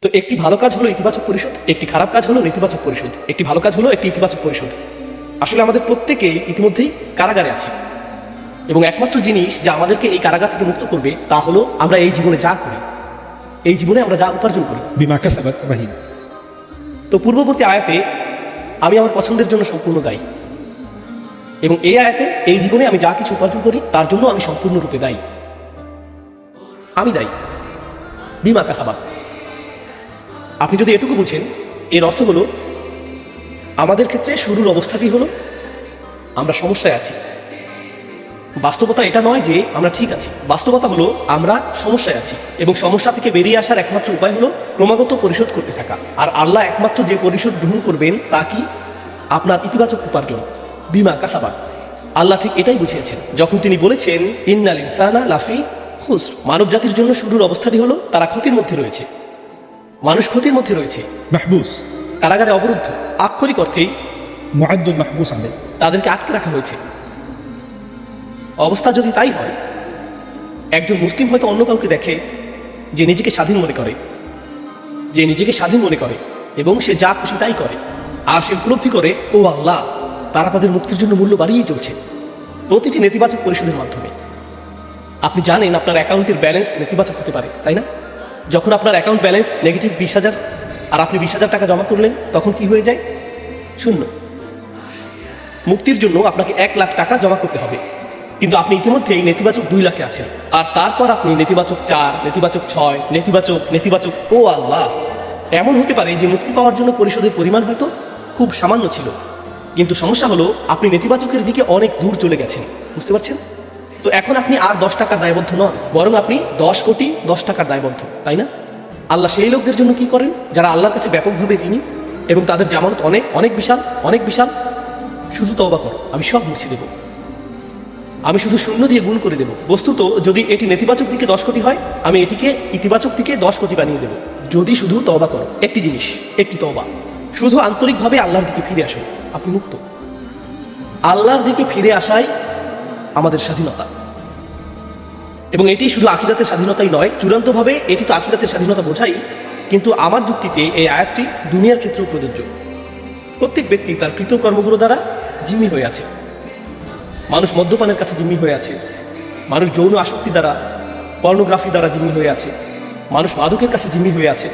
তো একটি ভালো কাজ হলো ইতিবাচক পরিশোধ, একটি খারাপ কাজ হলো নেতিবাচক পরিশোধ। একটি ভালো কাজ হলো একটি ইতিবাচক পরিশোধ। আসলে আমাদের প্রত্যেকেই ইতিমধ্যেই কারাগারে আছি, এবং একমাত্র জিনিস যা আমাদেরকে এই কারাগার থেকে মুক্ত করবে তা হলো আমরা এই জীবনে যা করি, এই জীবনে আমরা যা উপার্জন করি। বিমা কাসাবাত রাহিন। তো পূর্ববর্তী আয়াতে আমি আমার পছন্দের জন্য সম্পূর্ণ দায়ী, এবং এই আয়াতে এই জীবনে আমি যা কিছু উপার্জন করি তার জন্য আমি সম্পূর্ণরূপে দায়ী। আমি দায়ী বিমা কাসাবাত। আপনি যদি এটুকু বুঝেন, এর অর্থ হলো আমাদের ক্ষেত্রে শুরুর অবস্থাটি হলো আমরা সমস্যায় আছি। বাস্তবতা এটা নয় যে আমরা ঠিক আছি, বাস্তবতা হলো আমরা সমস্যায় আছি, এবং সমস্যা থেকে বেরিয়ে আসার একমাত্র উপায় হলো ক্রমাগত পরিশোধ করতে থাকা। আর আল্লাহ একমাত্র যে পরিশোধ গ্রহণ করবেন তা কি? আপনার ইতিবাচক উপার্জন, বিমা কাসাবাত। আল্লাহ ঠিক এটাই বুঝিয়েছেন যখন তিনি বলেছেন ইন্নাল ইনসানা লাফি খুসর। মানব জাতির জন্য শুরুর অবস্থাটি হলো তারা ক্ষতির মধ্যে রয়েছে, মানুষ ক্ষতির মধ্যে রয়েছে, মাহবুস, কারাগারে অবরুদ্ধ। আক্ষরিক অর্থেই মুআদ্দুল মাহবুস আলাইহ। তাদেরকে আটকে রাখা হয়েছে। অবস্থা যদি তাই হয়, একজন মুসলিম হয়তো অন্য কাউকে দেখে যে নিজেকে স্বাধীন মনে করে, এবং সে যা খুশি তাই করে, আর সে উপলব্ধি করে ও আল্লাহ, তারা তাদের মুক্তির জন্য মূল্য বাড়িয়েই চলছে প্রতিটি নেতিবাচক পরিশোধের মাধ্যমে। আপনি জানেন আপনার অ্যাকাউন্টের ব্যালেন্স নেতিবাচক হতে পারে, তাই না? যখন আপনার অ্যাকাউন্ট ব্যালেন্স নেগেটিভ 20,000 আর আপনি 20,000 টাকা জমা করলেন, তখন কি হয়ে যায়? শূন্য। মুক্তির জন্য আপনাকে 1 লাখ টাকা জমা করতে হবে, কিন্তু আপনি ইতিমধ্যেই নেতিবাচক 2 লাখে আছেন, আর তারপর আপনি নেতিবাচক 4, নেতিবাচক 6, নেতিবাচক। ও আল্লাহ, এমন হতে পারে যে মুক্তি পাওয়ার জন্য পরিশোধের পরিমাণ হয়তো খুব সামান্য ছিল, কিন্তু সমস্যা হলো আপনি নেতিবাচকের দিকে অনেক দূর চলে গেছেন। বুঝতে পারছেন? তো এখন আপনি আর 10 টাকার দায়বদ্ধ নন, বরং আপনি 10 কোটি 10 টাকার দায়বদ্ধ, তাই না? আল্লাহ সেই লোকদের জন্য কি করেন যারা আল্লাহর কাছে ব্যাপকভাবে ঋণী এবং তাদের জামানত অনেক বিশাল। শুধু তওবা করো, আমি সব মুছে দেব, আমি শুধু শূন্য দিয়ে গুণ করে দেব। বস্তুত যদি এটি নেতিবাচক দিকে 10 কোটি হয়, আমি এটিকে ইতিবাচক দিকে 10 কোটি বানিয়ে দেব, যদি শুধু তওবা করো। একটি জিনিস, একটি তওবা। শুধু আন্তরিকভাবে আল্লাহর দিকে ফিরে আসুন, আপনি মুক্ত। আল্লাহর দিকে ফিরে আসাই আমাদের স্বাধীনতা, এবং এটি শুধু আখিরাতের স্বাধীনতাই নয়, চূড়ান্তভাবে এটি তো আখিরাতের স্বাধীনতা বোঝাই, কিন্তু আমার যুক্তিতে এই আয়াতটি দুনিয়ার ক্ষেত্রেও প্রযোজ্য। প্রত্যেক ব্যক্তি তার কৃতকর্মগুলো দ্বারা জিম্মি হয়ে আছে। মানুষ মদ্যপানের কাছে জিম্মি হয়ে আছে, মানুষ যৌন আসক্তি দ্বারা, পর্নোগ্রাফি দ্বারা জিম্মি হয়ে আছে, মানুষ মাদকের কাছে জিম্মি হয়ে আছে,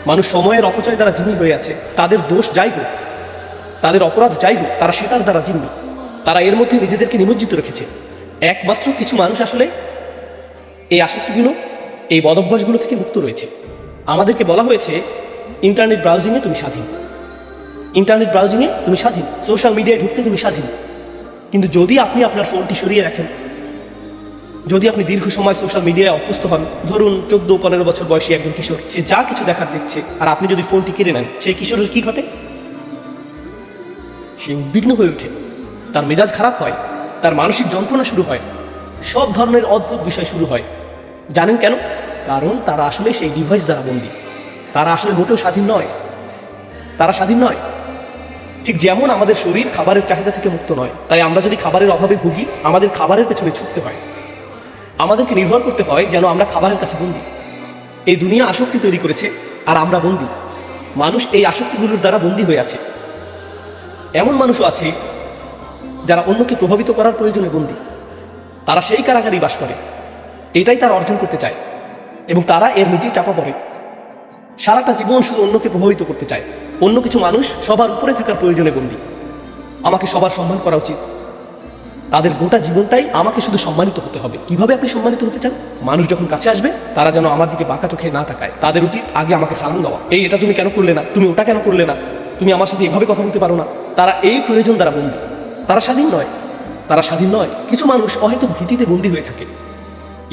মানুষ সময়ের অপচয় দ্বারা জিম্মি হয়ে আছে। তাদের দোষ যাই হোক, তাদের অপরাধ যাই হোক, তারা সেটার দ্বারা জিম্মি, তারা এর মধ্যে নিজেদেরকে নিমজ্জিত রেখেছে। একমাত্র কিছু মানুষ আসলে এই আসক্তিগুলো, এই বদভ্যাসগুলো থেকে মুক্ত রয়েছে। আমাদেরকে বলা হয়েছে ইন্টারনেট ব্রাউজিংয়ে তুমি স্বাধীন, সোশ্যাল মিডিয়ায় ঢুকতে তুমি স্বাধীন। কিন্তু যদি আপনি আপনার ফোনটি সরিয়ে রাখেন, যদি আপনি দীর্ঘ সময় সোশ্যাল মিডিয়ায় অভ্যস্ত হন, ধরুন 14-15 বছর বয়সী একজন কিশোর, সে যা কিছু দেখার দেখছে, আর আপনি যদি ফোনটি কেড়ে নেন, সেই কিশোরের কি ঘটে? সে উদ্বিগ্ন হয়ে ওঠে, তার মেজাজ খারাপ হয়, তার মানসিক যন্ত্রণা শুরু হয়, সব ধরনের অদ্ভুত বিষয় শুরু হয়। জানেন কেন? কারণ তারা আসলে সেই ডিভাইস দ্বারা বন্দী। তারা আসলে মোটেও স্বাধীন নয়, ঠিক যেমন আমাদের শরীর খাবারের চাহিদা থেকে মুক্ত নয়, তাই আমরা যদি খাবারের অভাবে ভুগি, আমাদের খাবারের পেছনে ছুটতে হয়, আমাদেরকে নির্ভর করতে হয় যেন আমরা খাবারের কাছে বন্দী। এই দুনিয়া আসক্তি তৈরি করেছে, আর আমরা বন্দী। মানুষ এই আসক্তিগুলোর দ্বারা বন্দী হয়ে আছে। এমন মানুষও আছে যারা অন্যকে প্রভাবিত করার প্রয়োজনে বন্দী। তারা সেই কারাগারেই বাস করে, এটাই তারা অর্জন করতে চায়, এবং তারা এর নিচেই চাপা পড়ে। সারাটা জীবন শুধু অন্যকে প্রভাবিত করতে চায়। অন্য কিছু মানুষ সবার উপরে থাকার প্রয়োজনে বন্দী। আমাকে সবার সম্মান করা উচিত, তাদের গোটা জীবনটাই আমাকে শুধু সম্মানিত হতে হবে। কিভাবে আপনি সম্মানিত হতে চান? মানুষ যখন কাছে আসবে, তারা যেন আমার দিকে বাঁকা চোখে না তাকায়। তাদের উচিত আগে আমাকে সালাম দেওয়া। এটা তুমি কেন করলে না, তুমি ওটা কেন করলে না, তুমি আমার সাথে এভাবে কথা বলতে পারো না। তারা এই প্রয়োজন দ্বারা বন্দী, তারা স্বাধীন নয়। কিছু মানুষ অহেতুক ভীতিতে বন্দী হয়ে থাকে।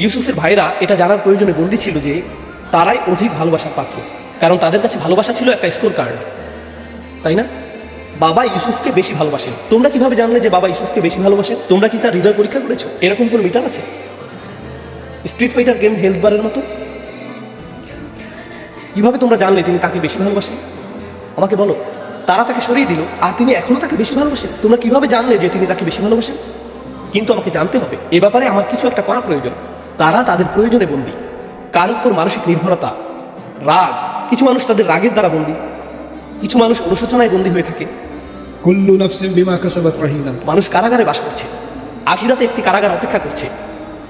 ইউসুফের ভাইরা এটা জানার প্রয়োজনে বন্দী ছিল যে তারাই অধিক ভালোবাসার পাত্র, কারণ তাদের কাছে ভালোবাসা ছিল একটা স্কোর কার্ড, তাই না? বাবা ইউসুফকে বেশি ভালোবাসেন। তোমরা কিভাবে জানলে যে বাবা ইউসুফকে বেশি ভালোবাসেন? তোমরা কি তার হৃদয় পরীক্ষা করেছো? এরকম কোন মিটার আছে? স্ট্রিট ফাইটার গেম হেলথ বারের মতো? কিভাবে তোমরা জানলে তিনি তাকে বেশি ভালোবাসেন? আমাকে বলো। তারা তাকে সরিয়ে দিল, আর তিনি এখনো তাকে বেশি ভালোবাসেন। তোমরা কিভাবে জানলে যে তিনি তাকে বেশি ভালোবাসেন? কিন্তু আমাকে জানতে হবে, এ ব্যাপারে আমার কিছু একটা করা প্রয়োজন। তারা তাদের প্রয়োজনে বন্দী। কার উপর মানসিক নির্ভরতা, রাগ, কিছু মানুষ তাদের রাগের দ্বারা বন্দী, কিছু মানুষ অনুশোচনায় বন্দী হয়ে থাকে। كل نفس بما كسبت رهينة. মানুষ কারাগারে বাস করছে, আখিরাতে একটি কারাগার অপেক্ষা করছে।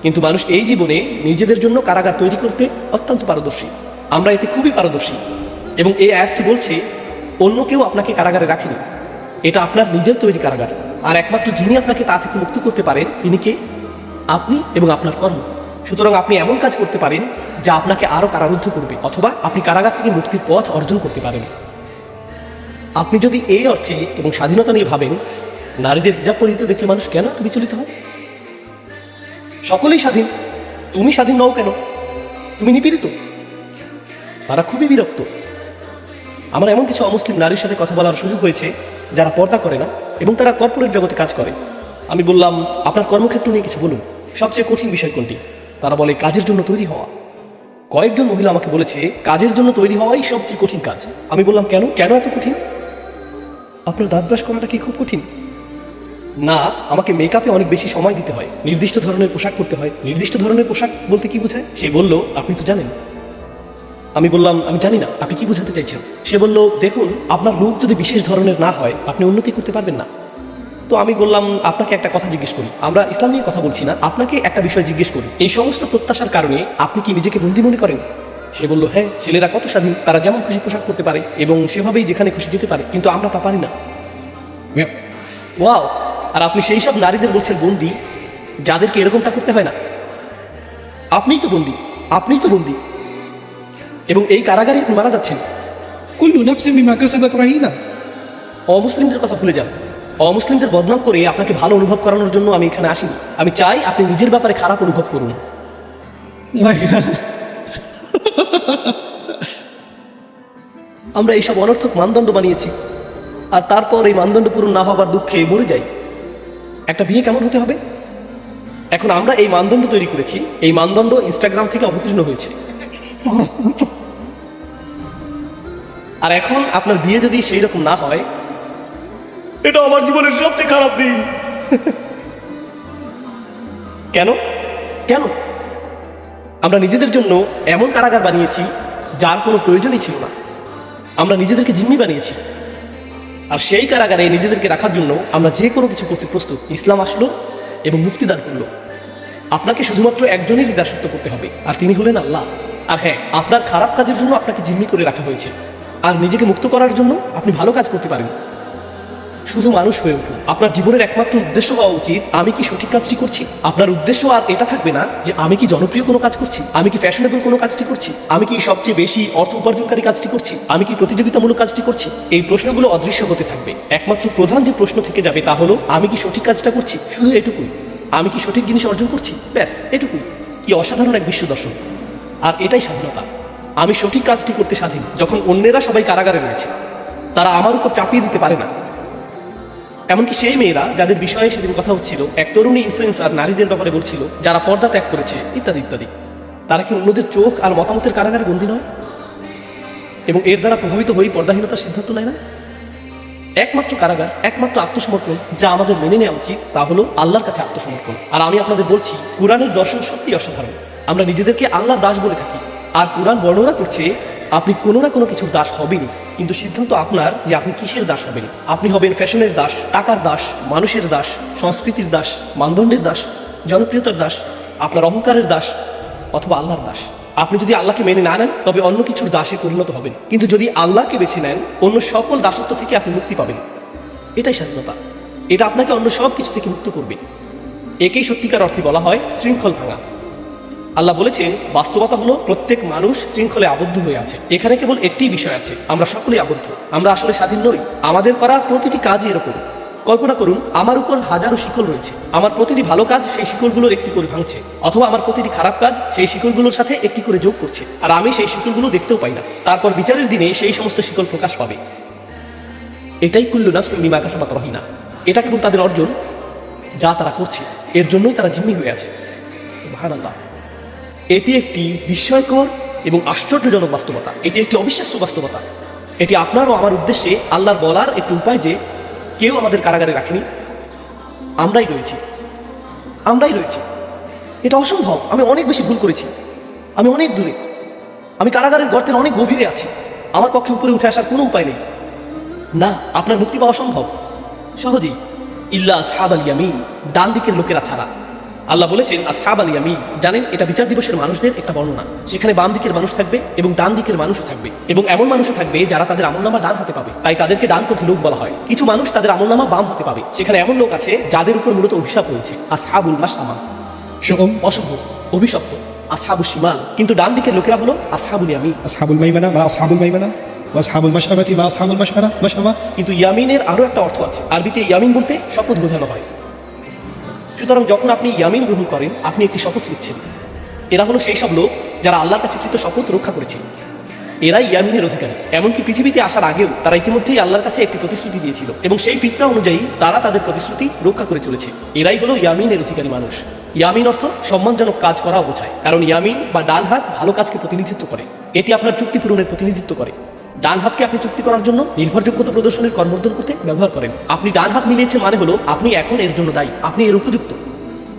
কিন্তু মানুষ এই জীবনে নিজেদের জন্য কারাগার তৈরি করতে অত্যন্ত পারদর্শী। আমরা এতে খুবই পারদর্শী। এবং এই আয়াতটি বলছে অন্য কেউ আপনাকে কারাগারে রাখেনি, এটা আপনার নিজের তৈরি কারাগার। আর একমাত্র যিনি আপনাকে তা থেকে মুক্ত করতে পারেন তিনি কে? আপনি এবং আপনার কর্ম। সুতরাং আপনি এমন কাজ করতে পারেন যা আপনাকে আরও কারারুদ্ধ করবে, অথবা আপনি কারাগার থেকে মুক্তির পথ অর্জন করতে পারেন। আপনি যদি এই অর্থে এবং স্বাধীনতা নিয়ে ভাবেন, নারীদের হিজাব পরিহিত দেখলে মানুষ কেন এত বিচলিত হয়? সকলেই স্বাধীন, তুমি স্বাধীন নও কেন? তুমি নিপীড়িত। তারা খুবই বিরক্ত। আমার এমন কিছু অমুসলিম নারীর সাথে কথা বলার সুযোগ হয়েছে যারা পর্দা করে না এবং তারা কর্পোরেট জগতে কাজ করে। আমি বললাম, আপনার কর্মক্ষেত্র নিয়ে কিছু বলুন, সবচেয়ে কঠিন বিষয় কোনটি? তারা বলে কাজের জন্য তৈরি হওয়া। কয়েকজন মহিলা আমাকে বলেছে কাজের জন্য তৈরি হওয়াই সবচেয়ে কঠিন কাজ। আমি বললাম, কেন কেন এত কঠিন? আপনার দাঁত ব্রাশ করাটা কি খুব কঠিন? না, আমাকে মেকআপে অনেক বেশি সময় দিতে হয়, নির্দিষ্ট ধরনের পোশাক পরতে হয়। নির্দিষ্ট ধরনের পোশাক বলতে কি বোঝায়? সে বলল, আপনি তো জানেন। আমি বললাম, আমি জানি না, আপনি কি বোঝাতে চাইছেন? সে বলল, দেখুন, আপনার রূপ যদি বিশেষ ধরনের না হয় আপনি উন্নতি করতে পারবেন না। তো আমি বললাম, আপনাকে একটা কথা জিজ্ঞেস করি, আমরা ইসলাম নিয়ে কথা বলছি না, আপনাকে একটা বিষয় জিজ্ঞেস করি, এই সমস্ত প্রত্যাশার কারণে আপনি কি নিজেকে বন্দী মনে করেন? সে বলল, হ্যাঁ, ছেলেরা কত স্বাধীন, তারা যেমন খুশি পোশাক পরতে পারে এবং সেভাবেই যেখানে খুশি যেতে পারে, কিন্তু আমরা তা পারি না। Ja. ওয়াও! আর আপনি সেই সব নারীদের বলছেন বন্দী যাদেরকে এরকমটা করতে হয় না। আপনিই তো বন্দী, আপনিই তো বন্দী, এবং এই কারাগারে আপনি মারা যাচ্ছেন। كل نفس بما كسبت رهينة. অমুসলিমদের কথা ভুলে যান। অমুসলিমদের বদনাম করে আপনাকে ভালো অনুভব করানোর জন্য আমি এখানে আসিনি। আমি চাই আপনি নিজের ব্যাপারে খারাপ অনুভব করুন। আমরা এইসব অনর্থক মানদণ্ড বানিয়েছি, আর তারপর এই মানদণ্ড পূরণ না হবার দুঃখে মরে যাই। একটা বিয়ে কেমন হতে হবে? এখন আমরা এই মানদণ্ড তৈরি করেছি, এই মানদণ্ড ইনস্টাগ্রাম থেকে অবতীর্ণ হয়েছে। আর এখন আপনার বিয়ে যদি সেই রকম না হয়, এটা আমার জীবনের সবচেয়ে খারাপ দিন। কেন কেন? আমরা নিজেদের জন্য এমন কারাগার বানিয়েছি যার কোনো প্রয়োজনই ছিল না। আমরা নিজেদেরকে জিম্মি বানিয়েছি, আর সেই কারাগারে নিজেদেরকে রাখার জন্য আমরা যে কোনো কিছু করতে প্রস্তুত। ইসলাম আসলো এবং মুক্তিদান করলো। আপনাকে শুধুমাত্র একজনেরই দাসত্ব করতে হবে, আর তিনি হলেন আল্লাহ। আর হ্যাঁ, আপনার খারাপ কাজের জন্য আপনাকে জিম্মি করে রাখা হয়েছে, আর নিজেকে মুক্ত করার জন্য আপনি ভালো কাজ করতে পারেন। শুধু মানুষ হয়ে উঠুন। আপনার জীবনের একমাত্র উদ্দেশ্য হওয়া উচিত, আমি কি সঠিক কাজটি করছি। আপনার উদ্দেশ্য আর এটা থাকবে না যে আমি কি জনপ্রিয় কোনো কাজ করছি, আমি কি ফ্যাশনেবল কোনো কাজটি করছি, আমি কি সবচেয়ে বেশি অর্থ উপার্জনকারী কাজটি করছি, আমি কি প্রতিযোগিতামূলক কাজটি করছি। এই প্রশ্নগুলো অদৃশ্য হতে থাকবে। একমাত্র প্রধান যে প্রশ্ন থেকে যাবে তা হলো, আমি কি সঠিক কাজটা করছি। শুধু এটুকুই, আমি কি সঠিক জিনিস অর্জন করছি, ব্যাস এটুকুই। কি অসাধারণ এক বিশ্ব দর্শন! আর এটাই স্বাধীনতা। আমি সঠিক কাজটি করতে স্বাধীন যখন অন্যেরা সবাই কারাগারে রয়েছে, তারা আমার উপর চাপিয়ে দিতে পারে না। এমনকি সেই মেয়েরা যাদের বিষয়ে সেদিন কথা হচ্ছিল, এক তরুণী ইনফ্লুয়েন্সার নারীদের ব্যাপারে বলছিল যারা পর্দা ত্যাগ করেছে, ইত্যাদি ইত্যাদি, তারা কি অন্যদের চোখ আর মতামতের কারাগারে বন্দী নয় এবং এর দ্বারা প্রভাবিত হয়ে পর্দাহীনতার সিদ্ধান্ত নেয় না? একমাত্র কারাগার, একমাত্র আত্মসমর্পণ যা আমাদের মেনে নেওয়া উচিত তা হলো আল্লাহর কাছে আত্মসমর্পণ। আর আমি আপনাদের বলছি, কোরআনের দর্শন সত্যি অসাধারণ। আমরা নিজেদেরকে আল্লাহর দাস বলে থাকি, আর কোরআন বর্ণনা করছে আপনি কোনো না কোনো কিছুর দাস হবেনই, কিন্তু সিদ্ধান্ত আপনার যে আপনি কিসের দাস হবেন। আপনি হবেন ফ্যাশনের দাস, টাকার দাস, মানুষের দাস, সংস্কৃতির দাস, মানদণ্ডের দাস, জনপ্রিয়তার দাস, আপনার অহংকারের দাস, অথবা আল্লাহর দাস। আপনি যদি আল্লাহকে মেনে না নেন তবে অন্য কিছুর দাসে পরিণত হবেন, কিন্তু যদি আল্লাহকে বেছে নেন অন্য সকল দাসত্ব থেকে আপনি মুক্তি পাবেন। এটাই স্বাধীনতা। এটা আপনাকে অন্য সব কিছু থেকে মুক্ত করবে। একেই সত্যিকার অর্থে বলা হয় শৃঙ্খল ভাঙা। আল্লাহ বলেছেন, বাস্তবতা হলো প্রত্যেক মানুষ শৃঙ্খলে আবদ্ধ হয়ে আছে। এখানে কেবল একটি বিষয় আছে, আমরা সকলেই আবদ্ধ। আমরা আসলে স্বাধীন নই। আমাদের করা প্রতিটি কাজই এরকম। কল্পনা করুন, আমার উপর হাজারো শিকল রয়েছে। আমার প্রতিটি ভালো কাজ সেই শিকলগুলোর একটি করে ভাঙছে, অথবা আমার প্রতিটি খারাপ কাজ সেই শিকলগুলোর সাথে একটি করে যোগ করছে, আর আমি সেই শিকলগুলো দেখতেও পাই না। তারপর বিচারের দিনে সেই সমস্ত শিকল প্রকাশ পাবে। এটাই কুল্লু নাফসিন বিমা কাসাবাত রহিনা। এটা কেবল তাদের অর্জন যা তারা করছে, এর জন্যই তারা জিম্মি হয়ে আছে। সুবহানাল্লাহ। এটি একটি বিস্ময়কর এবং আশ্চর্যজনক বাস্তবতা। এটি একটি অবিশ্বাস্য বাস্তবতা। এটি আপনার ও আমার উদ্দেশ্যে আল্লাহর বলার একটি উপায় যে কেউ আমাদের কারাগারে রাখেনি, আমরাই রয়েছি, আমরাই রয়েছি। এটা অসম্ভব। আমি অনেক বেশি ভুল করেছি, আমি অনেক দূরে, আমি কারাগারের গর্তের অনেক গভীরে আছি। আমার পক্ষে উপরে উঠে আসার কোনো উপায় নেই। না, আপনার মুক্তি পাওয়া সম্ভব সহজেই, ইল্লা আসহাব আল ইয়ামিন, ডান দিকের লোকেরা ছাড়া। আল্লাহ বলেছেন আসহাব আল ইয়ামিন, জানেন এটা বিচার দিবসের মানুষদের একটা বর্ণনা। সেখানে বাম দিকের মানুষ থাকবে এবং ডান দিকের মানুষও থাকবে, এবং এমন মানুষও থাকবে যারা তাদের আমলনামা ডান হাতে পাবে, তাই তাদেরকে ডানপন্থী লোক বলা হয়। কিছু মানুষ তাদের আমলনামা বাম হাতে পাবে, সেখানে এমন লোক আছে যাদের উপর মূলত অভিশাপ রয়েছে, আসহাবুল মাশআমা, شؤم অশুভ, অভিশপ্ত। আসহাবুল শিমাল, কিন্তু ডান দিকের লোকেরা হলো আসহাবুল ইয়ামিন। أصحاب الميمنة ما أصحاب الميمنة وأصحاب المشأمة ما أصحاب المشأمة مشأمة কিন্তু ইয়ামিনের আরো একটা অর্থ আছে। আরবিতে ইয়ামিন বলতে শপথ বোঝানো হয়। সুতরাং যখন আপনি ইয়ামিন গ্রহণ করেন, আপনি একটি শপথ নিচ্ছেন। এরা হলো সেই সব লোক যারা আল্লাহর কাছে কৃত শপথ রক্ষা করেছে, এরাই ইয়ামিনের অধিকারী। এমনকি পৃথিবীতে আসার আগেও তারা ইতিমধ্যেই আল্লাহর কাছে একটি প্রতিশ্রুতি দিয়েছিল, এবং সেই ফিতরা অনুযায়ী তারা তাদের প্রতিশ্রুতি রক্ষা করে চলেছে। এরাই হলো ইয়ামিনের অধিকারী মানুষ। ইয়ামিন অর্থ সম্মানজনক কাজ করা বোঝায়, কারণ ইয়ামিন বা ডান হাত ভালো কাজকে প্রতিনিধিত্ব করে, এটি আপনার চুক্তি পূরণের প্রতিনিধিত্ব করে। ডান হাতকে আপনি চুক্তি করার জন্য নির্ভরযোগ্যতা প্রদর্শনের কর্মর্দন করতে ব্যবহার করেন। আপনি ডান হাত মিলিয়েছেন মানে হলো আপনি এখন এর জন্য দায়ী, আপনি এর উপযুক্ত।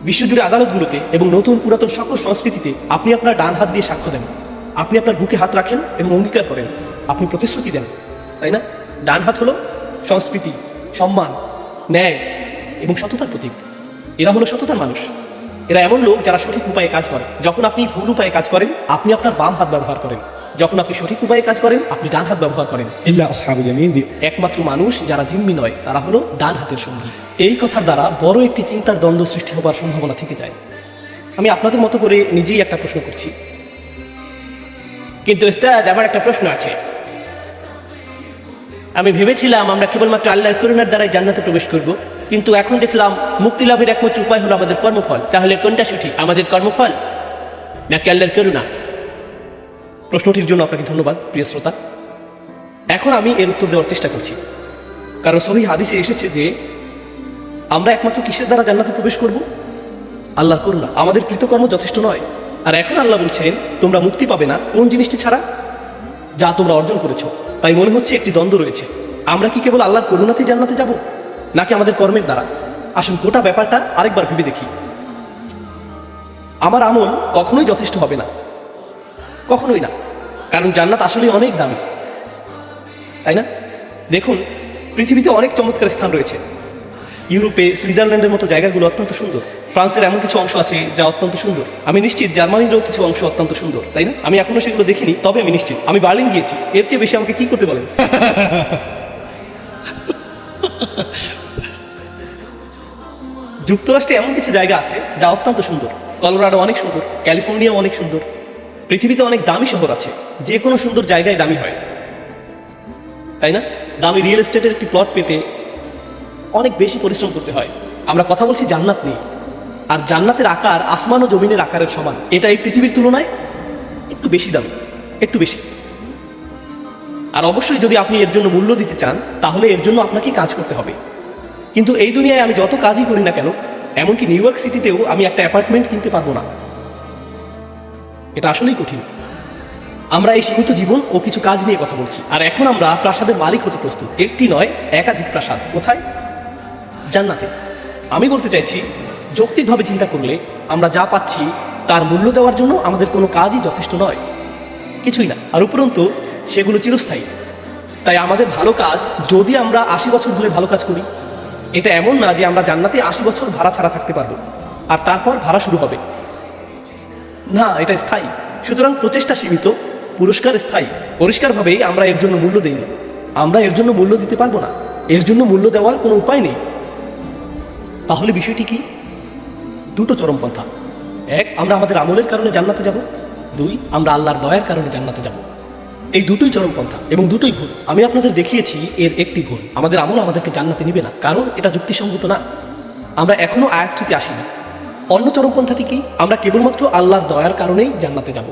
বিশ্বজুড়ে আদালতগুলোতে এবং নতুন পুরাতন সকল সংস্কৃতিতে আপনি আপনার ডান হাত দিয়ে সাক্ষ্য দেন, আপনি আপনার বুকে হাত রাখেন এবং অঙ্গীকার করেন, আপনি প্রতিশ্রুতি দেন, তাই না? ডান হাত হলো সংস্কৃতি, সম্মান, ন্যায় এবং সততার প্রতীক। এরা হলো সততার মানুষ। এরা এমন লোক যারা সঠিক উপায়ে কাজ করে। যখন আপনি ভুল উপায়ে কাজ করেন, আপনি আপনার বাম হাত ব্যবহার করেন। যখন আপনি সঠিক উপায়ে কাজ করেন, আপনি ডান হাত ব্যবহার করেন। إلا أصحاب اليمين একমাত্র মানুষ যারা জিম্মি নয়, তারা হলো ডান হাতের সঙ্গী। এই কথার দ্বারা বড় একটি চিন্তার দ্বন্দ্ব সৃষ্টি হবার সম্ভাবনা থেকে যায়। আমি আপনাদের মতো করে নিজেই একটা প্রশ্ন করছি, কিন্তু উস্তাদ আমার একটা প্রশ্ন আছে। আমি ভেবেছিলাম আমরা কেবলমাত্র আল্লাহর করুণার দ্বারাই জান্নাতে প্রবেশ করব, কিন্তু এখন দেখলাম মুক্তি লাভের একমাত্র উপায় হলো আমাদের কর্মফল। তাহলে কোনটা সঠিক, আমাদের কর্মফল নাকি আল্লাহর করুণা? প্রশ্নটির জন্য আপনাকে ধন্যবাদ প্রিয় শ্রোতা। এখন আমি এর উত্তর দেওয়ার চেষ্টা করছি, কারণ সহিহ হাদিসে এসেছে যে আমরা একমাত্র কিসের দ্বারা জান্নাতে প্রবেশ করব? আল্লাহর করুণা। আমাদের কৃতকর্ম যথেষ্ট নয়। আর এখন আল্লাহ বলছেন তোমরা মুক্তি পাবে না কোন জিনিসটি ছাড়া? যা তোমরা অর্জন করেছো। তাই মনে হচ্ছে একটি দ্বন্দ্ব রয়েছে। আমরা কি কেবল আল্লাহর করুণাতে জান্নাতে যাব, নাকি আমাদের কর্মের দ্বারা? আসুন গোটা ব্যাপারটা আরেকবার ভেবে দেখি। আমার আমল কখনোই যথেষ্ট হবে না, কখনোই না, কারণ জান্নাত আসলে অনেক দামি, তাই না? দেখুন, পৃথিবীতে অনেক চমৎকার স্থান রয়েছে। ইউরোপে সুইজারল্যান্ডের মতো জায়গাগুলো অত্যন্ত সুন্দর। ফ্রান্সের এমন কিছু অংশ আছে যা অত্যন্ত সুন্দর। আমি নিশ্চিত জার্মানিরও কিছু অংশ অত্যন্ত সুন্দর, তাই না? আমি এখনো সেগুলো দেখিনি, তবে আমি নিশ্চিত। আমি বার্লিন গিয়েছি, এর চেয়ে বেশি আমাকে কি করতে বলেন? যুক্তরাষ্ট্রে এমন কিছু জায়গা আছে যা অত্যন্ত সুন্দর। কলোরাডো অনেক সুন্দর, ক্যালিফোর্নিয়াও অনেক সুন্দর। পৃথিবীতে অনেক দামি শহর আছে, যে কোনো সুন্দর জায়গায় দামি হয়, তাই না? দামি রিয়েল এস্টেটের একটি প্লট পেতে অনেক বেশি পরিশ্রম করতে হয়। আমরা কথা বলছি জান্নাত নিয়ে, আর জান্নাতের আকার আসমান ও জমিনের আকারের সমান। এটা এই পৃথিবীর তুলনায় একটু বেশি দামি, একটু বেশি। আর অবশ্যই যদি আপনি এর জন্য মূল্য দিতে চান, তাহলে এর জন্য আপনাকে কাজ করতে হবে। কিন্তু এই দুনিয়ায় আমি যত কাজই করি না কেন, এমনকি নিউ ইয়র্ক সিটিতেও আমি একটা অ্যাপার্টমেন্ট কিনতে পারবো না। এটা আসলেই কঠিন। আমরা এই সীমিত জীবন ও কিছু কাজ নিয়ে কথা বলছি, আর এখন আমরা প্রাসাদের মালিক হতে প্রস্তুত। একটি নয়, একাধিক প্রাসাদ। কোথায়? জান্নাতে। আমি বলতে চাইছি, যৌক্তিকভাবে চিন্তা করলে আমরা যা পাচ্ছি তার মূল্য দেওয়ার জন্য আমাদের কোনো কাজই যথেষ্ট নয়, কিছুই না। আর উপরন্তু সেগুলো চিরস্থায়ী। তাই আমাদের ভালো কাজ, যদি আমরা 80 বছর ধরে ভালো কাজ করি, এটা এমন না যে আমরা জান্নাতে 80 বছর ভাড়া ছাড়া থাকতে পারবো আর তারপর ভাড়া শুরু হবে। না, এটা স্থায়ী। সুতরাং প্রচেষ্টা সীমিত, পুরস্কার স্থায়ী। পরিষ্কারভাবেই আমরা এর জন্য মূল্য দিইনি। আমরা এর জন্য মূল্য দিতে পারবো না, এর জন্য মূল্য দেওয়ার কোনো উপায় নেই। তাহলে বিষয়টি কি? দুটো চরমপন্থা। এক, আমরা আমাদের আমলের কারণে জান্নাতে যাব। দুই, আমরা আল্লাহর দয়ার কারণে জান্নাতে যাব। এই দুটোই চরমপন্থা এবং দুটোই ভুল। আমি আপনাদের দেখিয়েছি এর একটি ভুল। আমাদের আমল আমাদেরকে জান্নাতে নিবে না, কারণ এটা যুক্তিসঙ্গত না। আমরা এখনো আয়াতটিতে আসিনি। অন্য চরমপন্থাটি কি? আমরা কেবলমাত্র আল্লাহর দয়ার কারণেই জান্নাতে যাব।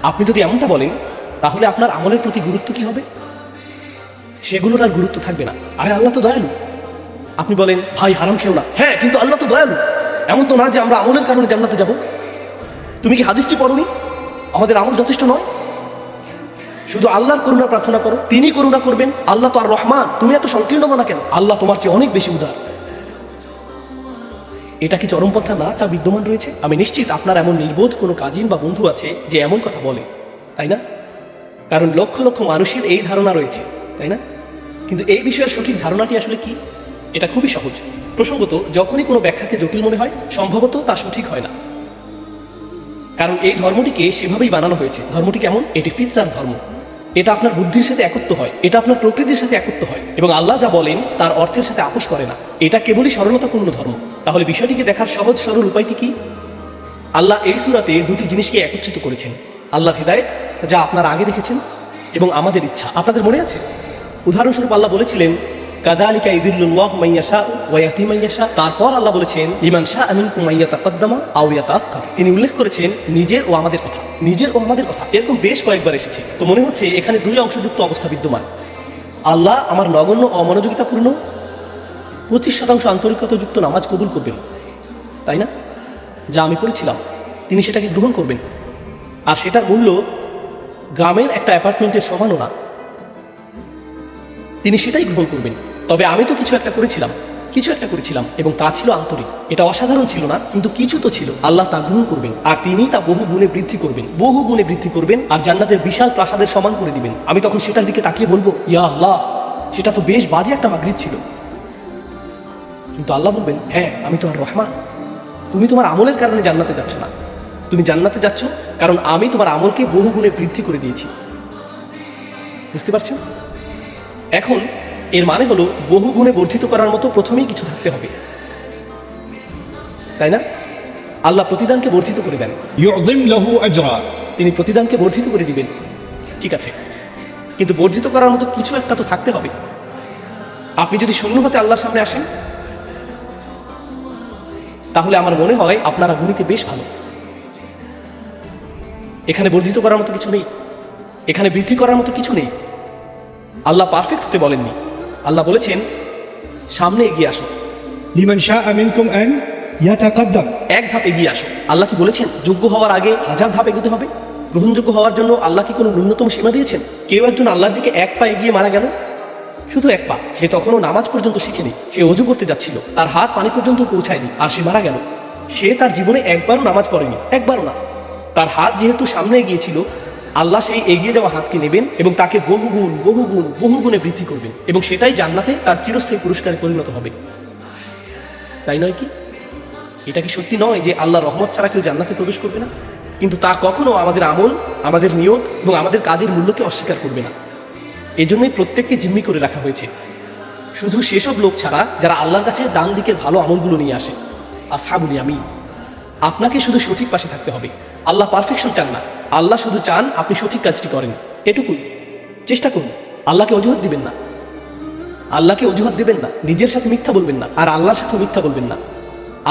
আপনি যদি এমনটা বলেন, তাহলে আপনার আমলের প্রতি গুরুত্ব কি হবে? সেগুলোর আর গুরুত্ব থাকবে না। আরে আল্লাহ তো দয়ালু। আপনি বলেন, ভাই হারাম খেও না। হ্যাঁ, কিন্তু আল্লাহ তো দয়ালু। এমন তো না যে আমরা আমলের কারণে জান্নাতে যাব। তুমি কি হাদিসটি পড়োনি? আমাদের আমল যথেষ্ট নয়, শুধু আল্লাহর করুণা প্রার্থনা করো, তিনি করুণা করবেন। আল্লাহ তো আর রহমান, তুমি এত সংকীর্ণ মনা কেন? আল্লাহ তোমার চেয়ে অনেক বেশি উদার। এটা কি চরমপন্থা না যা বিদ্যমান রয়েছে? আমি নিশ্চিত আপনার এমন নির্বোধ কোনো কাজিন বা বন্ধু আছে যে এমন কথা বলে, তাই না? কারণ লক্ষ লক্ষ মানুষের এই ধারণা রয়েছে, তাই না? কিন্তু এই বিষয়ের সঠিক ধারণাটি আসলে কি? এটা খুবই সহজ। প্রসঙ্গত, যখনই কোনো ব্যাখ্যাকে জটিল মনে হয়, সম্ভবত তা সঠিক হয় না। কারণ এই ধর্মটিকে সেভাবেই বানানো হয়েছে। ধর্মটি কেমন? এটি ফিতরার ধর্ম। এটা আপনার বুদ্ধির সাথে একত্র হয়, এটা আপনার প্রকৃতির সাথে একত্র হয়, এবং আল্লাহ যা বলেন তার অর্থের সাথে আপোষ করে না। এটা কেবলই সরলতাপূর্ণ ধর্ম। তাহলে বিষয়টিকে দেখার সহজ সরল উপায়টি কি? আল্লাহ এই সূরাতে দুটি জিনিসকে একত্রিত করেছেন। আল্লাহর হিদায়াত, যা আপনারা আগে দেখেছেন, এবং আমাদের ইচ্ছা। আপনাদের মনে আছে? উদাহরণস্বরূপ আল্লাহ বলেছিলেন, কাযালিকা ইউদিল্লুল্লাহু মান ইয়াশা ওয়া ইয়াহদি মান ইয়াশা। তারপর আল্লাহ বলেছেন, লিমান শাআ মিনকুম আন ইয়াতাকাদ্দামা আও ইয়াতাআখার। তিনি উল্লেখ করেছেন নিজের ও আমাদের কথা, নিজের ও আমাদের কথা। এরকম বেশ কয়েকবার এসেছে। তো মনে হচ্ছে এখানে দুই অংশযুক্ত অবস্থা বিদ্যমান। আল্লাহ আমার নগণ্য অমনোযোগিতাপূর্ণ 25% আন্তরিকতাযুক্ত নামাজ কবুল করবেন, তাই না? যা আমি পড়েছিলাম, তিনি সেটাকে গ্রহণ করবেন। আর সেটার মূল্য গ্রামের একটা অ্যাপার্টমেন্টের সমানও না। তিনি সেটাই গ্রহণ করবেন। তবে আমি তো কিছু একটা করেছিলাম, এবং তা ছিল আন্তরিক। এটা অসাধারণ ছিল না, কিন্তু কিছু তো ছিল। আল্লাহ তা গ্রহণ করবেন, আর তিনি তা বহু গুণে বৃদ্ধি করবেন, আর জান্নাতের বিশাল প্রাসাদের সমান করে দিবেন। আমি তখন সেটার দিকে তাকিয়ে বলবো, ইয়া আল্লাহ, সেটা তো বেশ বাজে একটা মাগরিব ছিল। কিন্তু আল্লাহ বলবেন, হ্যাঁ, আমি তোমার রহমান। তুমি তোমার আমলের কারণে জান্নাতে যাচ্ছ না, তুমি জান্নাতে যাচ্ছ কারণ আমি তোমার আমলকে বহু গুণে বৃদ্ধি করে দিয়েছি। বুঝতে পারছেন? এখন এর মানে হলো বহু গুণে বর্ধিত করার মতো প্রথমেই কিছু থাকতে হবে, তাই না? আল্লাহ প্রতিদানকে বর্ধিত করে দেন, يعظم له أجرا। তিনি প্রতিদানকে বর্ধিত করে দিবেন, ঠিক আছে, কিন্তু বর্ধিত করার মতো কিছু একটা তো থাকতে হবে। আপনি যদি শূন্য হতে আল্লাহর সামনে আসেন, তাহলে আমার মনে হয় আপনারা গণিতে বেশ ভালো। এখানে বর্ধিত করার মতো কিছু নেই, এখানে বৃদ্ধি করার মতো কিছু নেই। আল্লাহ পারফেক্ট হতে বলেননি। আল্লাহ বলেছেন, সামনে এগিয়ে আসো, لمن شاء منكم أن يتقدم। এক ধাপ এগিয়ে আসো। আল্লাহ কি বলেছেন যোগ্য হওয়ার আগে 1000 ধাপ এগোতে হবে? গ্রহণযোগ্য হওয়ার জন্য আল্লাহ কি কোনো ন্যূনতম সীমা দিয়েছেন? কেউ একজন আল্লাহর দিকে এক পা এগিয়ে মারা গেল, শুধু এক পা। সে তখনও নামাজ পর্যন্ত শিখেনি, সে অজু করতে যাচ্ছিল, তার হাত পানি পর্যন্ত পৌঁছায়নি, আর সে মারা গেল। সে তার জীবনে একবারও নামাজ পড়েনি, একবারও না। তার হাত যেহেতু সামনে এগিয়েছিল, আল্লাহ সেই এগিয়ে যাওয়া হাতকে নেবেন এবং তাকে বহু গুণে বৃদ্ধি করবেন, এবং সেটাই জান্নাতে তার চিরস্থায়ী পুরস্কারে পরিণত হবে। তাই নয় কি? এটা কি সত্যি নয় যে আল্লাহর রহমত ছাড়া কেউ জান্নাতে প্রবেশ করবে না? কিন্তু তা কখনো আমাদের আমল, আমাদের নিয়ত এবং আমাদের কাজের মূল্যকে অস্বীকার করবে না। এজন্যই প্রত্যেককে জিম্মি করে রাখা হয়েছে, শুধু সেসব লোক ছাড়া যারা আল্লাহর কাছে ডান দিকের ভালো আমলগুলো নিয়ে আসে। আসহাবুল ইয়ামিন। আপনাকে শুধু সঠিক পাশে থাকতে হবে। আল্লাহ পারফেকশন চান না, আল্লাহ শুধু চান আপনি সঠিক কাজটি করেন। এটুকুই চেষ্টা করুন। আল্লাহকে অজুহাত দিবেন না, নিজের সাথে মিথ্যা বলবেন না, আর আল্লাহর সাথে মিথ্যা বলবেন না।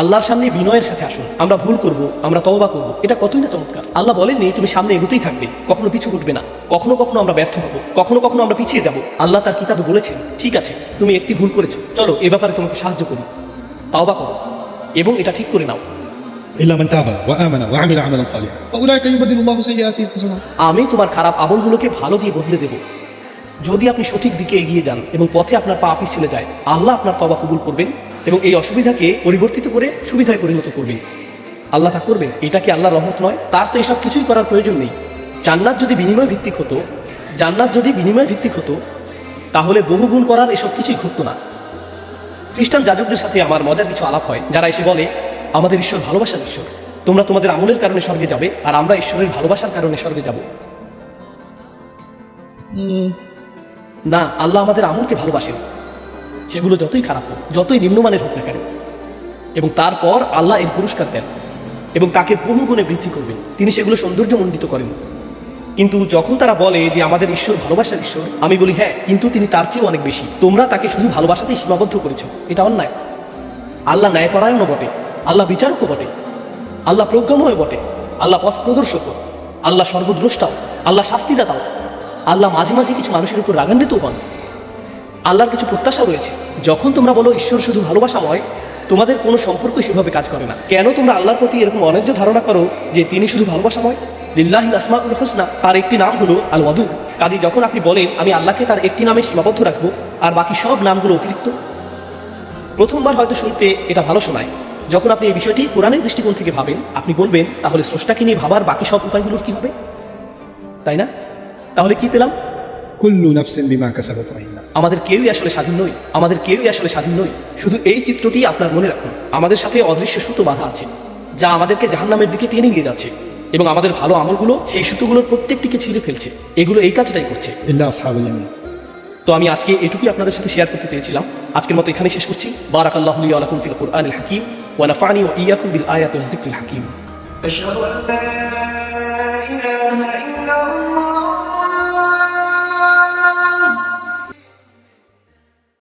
আল্লাহর সামনে বিনয়ের সাথে আসুন। আমরা ভুল করব, আমরা তওবা করব, এটা কতই না চমৎকার। আল্লাহ বলেননি তুমি সামনে এগোতেই থাকবে, কখনো পিছু ঘুরবে না। কখনো কখনো আমরা ব্যর্থ হব, কখনো কখনো আমরা পিছিয়ে যাব। আল্লাহ তার কিতাবে বলেছেন, ঠিক আছে, তুমি একটি ভুল করেছো, চলো এ ব্যাপারে তোমাকে সাহায্য করি, তওবা করো এবং এটা ঠিক করে নাও। إلا من تاب وآمن وعمل عملا صالحا فأولئك يبدل الله سيئاتهم حسنات। আমি তোমার খারাপ আমলগুলোকে ভালো দিয়ে বদলে দেব। যদি আপনি সঠিক দিকে এগিয়ে যান এবং পথে আপনার পা পিছলে যায়, আল্লাহ আপনার তওবা কবুল করবেন এবং এই অসুবিধাকে পরিবর্তিত করে সুবিধায় পরিণত করবেন। আল্লাহ তা করবেন। এটা কি আল্লাহর রহমত নয়? তার তো এসব কিছুই করার প্রয়োজন নেই। জান্নাত যদি বিনিময় ভিত্তিক হতো, তাহলে বহুগুণ করার এসব কিছুই ঘটতো না। খ্রিস্টান যাজকদের সাথে আমার মজার কিছু আলাপ হয়, যারা এসে বলে, আমাদের ঈশ্বর ভালোবাসার ঈশ্বর, তোমরা তোমাদের আমলের কারণে স্বর্গে যাবে, আর আমরা ঈশ্বরের ভালোবাসার কারণে স্বর্গে যাব। না, আল্লাহ আমাদের আমলকে ভালোবাসেন, সেগুলো যতই খারাপ হোক, যতই নিম্নমানের হোক না কেন, এবং তারপর আল্লাহ এর পুরস্কার দেন এবং তাকে বহু গুণে বৃদ্ধি করবেন। তিনি সেগুলো সৌন্দর্যমণ্ডিত করেন। কিন্তু যখন তারা বলে যে আমাদের ঈশ্বর ভালোবাসার ঈশ্বর, আমি বলি, হ্যাঁ, কিন্তু তিনি তার চেয়েও অনেক বেশি। তোমরা তাকে শুধু ভালোবাসাতেই সীমাবদ্ধ করেছো, এটা অন্যায়। আল্লাহ ন্যায়পরায়ণও বটে, আল্লাহ বিচারকও বটে, আল্লাহ প্রজ্ঞাময় বটে, আল্লাহ পথ প্রদর্শকও, আল্লাহ সর্বদ্রষ্টাও, আল্লাহ শাস্তিদাতাও, আল্লাহ মাঝে মাঝে কিছু মানুষের উপর রাগান্বিতও হন। আল্লাহর কিছু প্রত্যাশা রয়েছে। যখন তোমরা বলো ঈশ্বর শুধু ভালোবাসাময়, তোমাদের কোনো সম্পর্কই সেভাবে কাজ করে না। কেন তোমরা আল্লাহর প্রতি এরকম অন্যায্য ধারণা করো যে তিনি শুধু ভালোবাসাময়? লিল্লাহিল আসমাউল হুসনা, তার একটি নাম হলো আল ওয়াদুদ। কাজে যখন আপনি বলেন আমি আল্লাহকে তার একটি নামে সীমাবদ্ধ রাখবো আর বাকি সব নামগুলো অতিরিক্ত, প্রথমবার হয়তো শুনতে এটা ভালো শোনায়। যখন আপনি এই বিষয়টি কোরআনের দৃষ্টিকোণ থেকে ভাবেন, আপনি বলবেন, তাহলে স্রষ্টাকে নিয়ে ভাবার বাকি সব উপায়গুলোর কি হবে, তাই না? তাহলে কি পেলাম? كل نفس بما كسبت رهينة. আমাদের কেউই আসলে স্বাধীন নই, আমাদের কেউই আসলে স্বাধীন নই। শুধু এই চিত্রটি আপনার মনে রাখুন, আমাদের সাথে অদৃশ্য সুতো বাঁধা আছে যা আমাদেরকে জাহান্নামের দিকে টেনে নিয়ে যাচ্ছে, এবং আমাদের ভালো আমলগুলো সেই সুতোগুলোর প্রত্যেকটিকে ছিঁড়ে ফেলছে। এগুলো এই কাজটাই করছে। إلا أصحاب اليمين. তো আমি আজকে এটুকুই আপনাদের সাথে শেয়ার করতে চেয়েছিলাম। আজকের মতো এখানে শেষ করছি। বারাকাল্লাহু লি ওয়া লাকুম ফিল কুরআনিল হাকীম ওয়া নাফা'নি ওয়া ইয়্যাকুম বিল আয়াতি ওয়াজ যিকরিল হাকীম। أشهد أن لا إله